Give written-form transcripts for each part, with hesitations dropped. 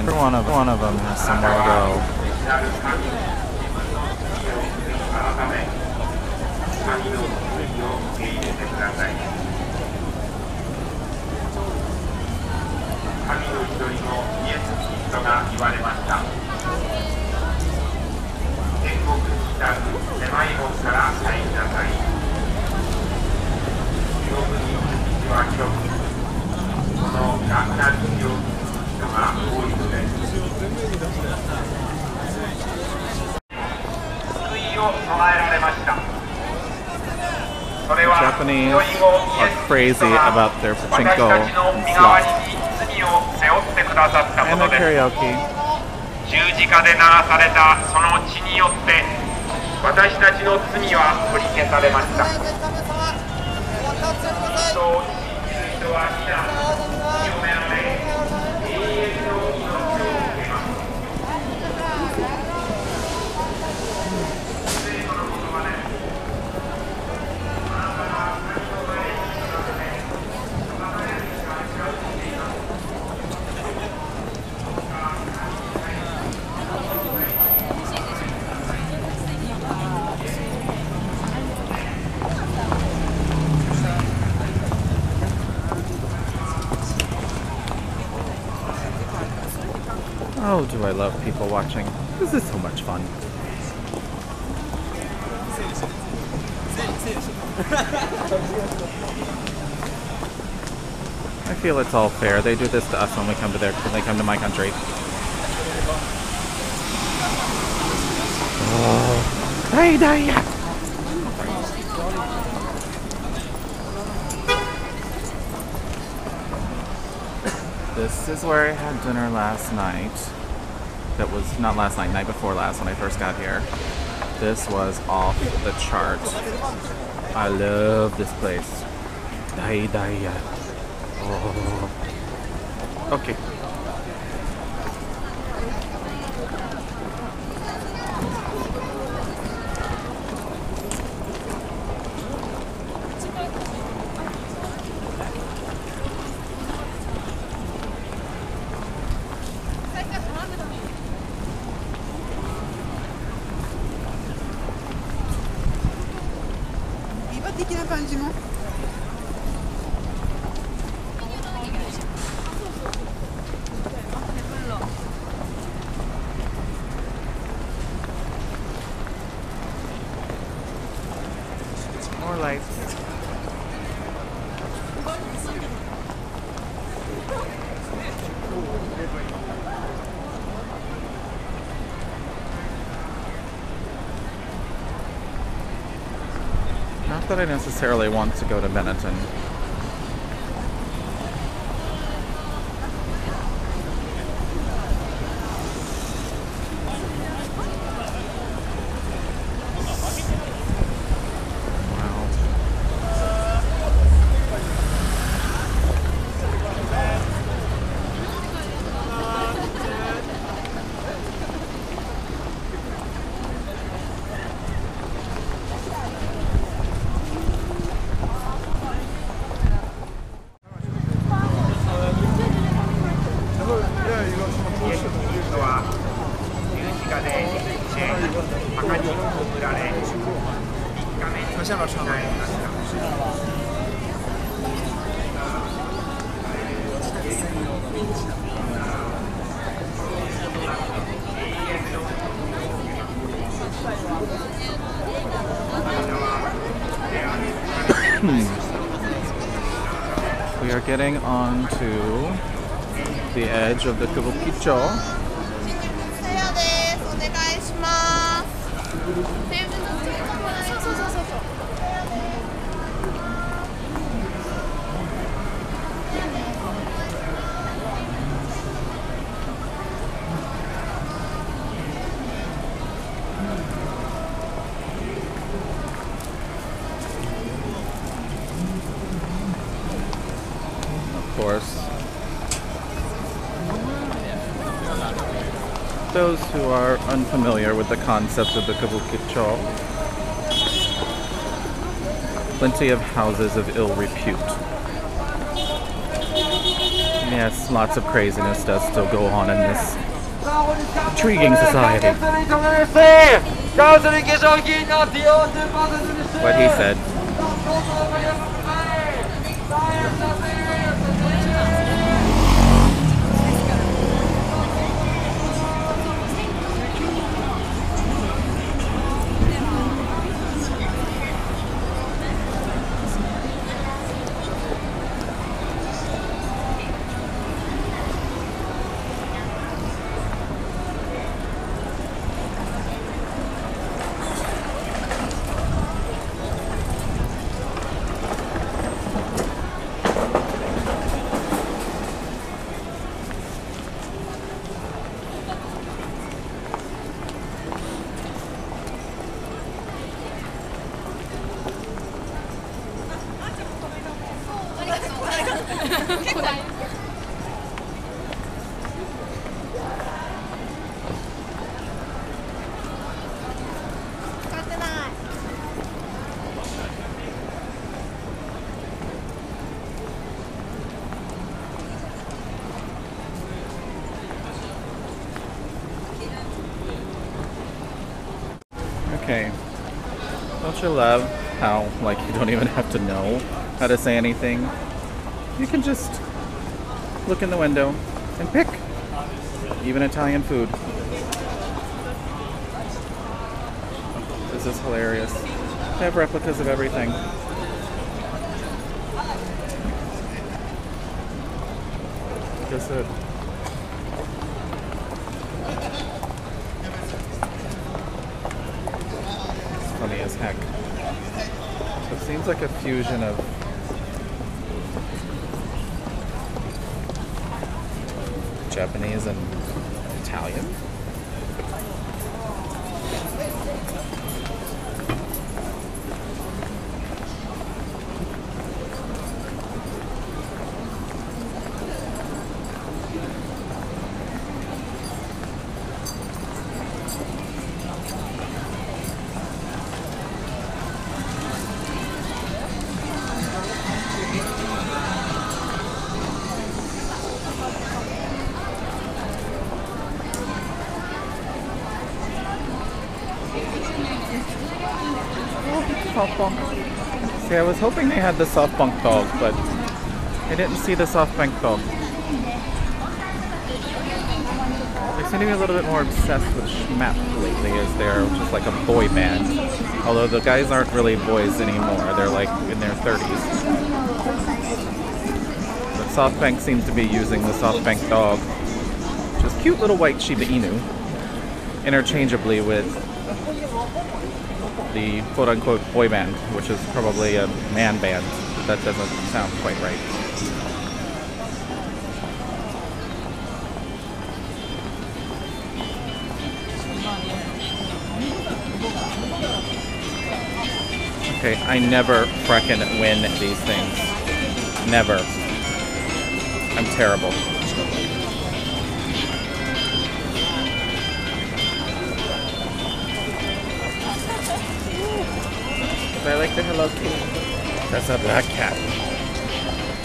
can. One of them has somewhere to go. Japanese are crazy about their pachinko slots and the karaoke. 十字架で流されたその血によって私たちの罪は取り消されました。そう信じる人は皆清められ永遠の命を受けます。聖書の言葉です。あなたは神の前に立って裁かれるに感謝をしています。Oh, do I love people watching. This is so much fun. I feel it's all fair. They do this to us when we come to my country. Oh. Hey, Daya! This is where I had dinner last night. That was not last night, night before last when I first got here. This was off the chart. I love this place. Daya. Oh. Okay. More lights. Not that I necessarily want to go to Benetton. We are getting on to the edge of the Kabukicho. Those who are unfamiliar with the concept of the Kabukicho, plenty of houses of ill repute. Yes, lots of craziness does still go on in this intriguing society. What he said. Okay. Don't you love how, like, you don't even have to know how to say anything? You can just look in the window and pick. Even Italian food. This is hilarious. They have replicas of everything. Guess it. Funny as heck. It seems like a fusion of Japanese and Italian. SoftBank. See, I was hoping they had the SoftBank dog, but I didn't see the SoftBank dog. They seem to be a little bit more obsessed with Schmap lately, as they're just like a boy band. Although the guys aren't really boys anymore, they're like in their 30s. But SoftBank seems to be using the SoftBank dog, which is cute little white Shiba Inu, interchangeably with the quote-unquote boy band, which is probably a man band. That doesn't sound quite right. Okay, I never frickin' win these things. Never. I'm terrible. I like the Hello Kitty. That's a black cat.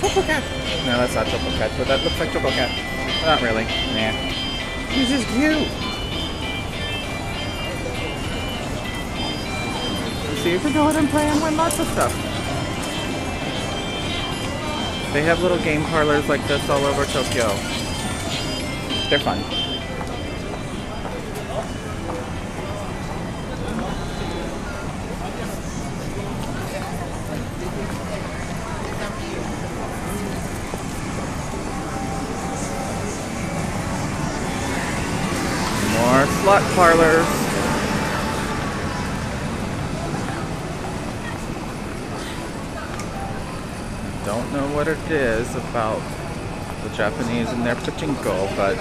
Choco cat. No, that's not Choco cat, but that looks like Choco cat. Not really. Nah. This is cute. So you can go ahead and play and win lots of stuff. They have little game parlors like this all over Tokyo. They're fun. Slot parlors. Don't know what it is about the Japanese and their pachinko, but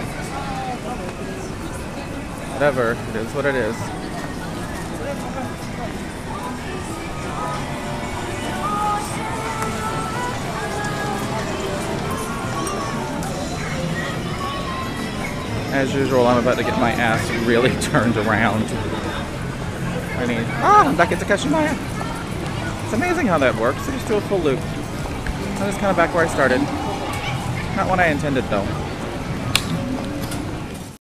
whatever, it is what it is. As usual, I'm about to get my ass really turned around. I'm back at Takeshimaya. It's amazing how that works. I just do a full loop. I'm just kind of back where I started. Not what I intended though.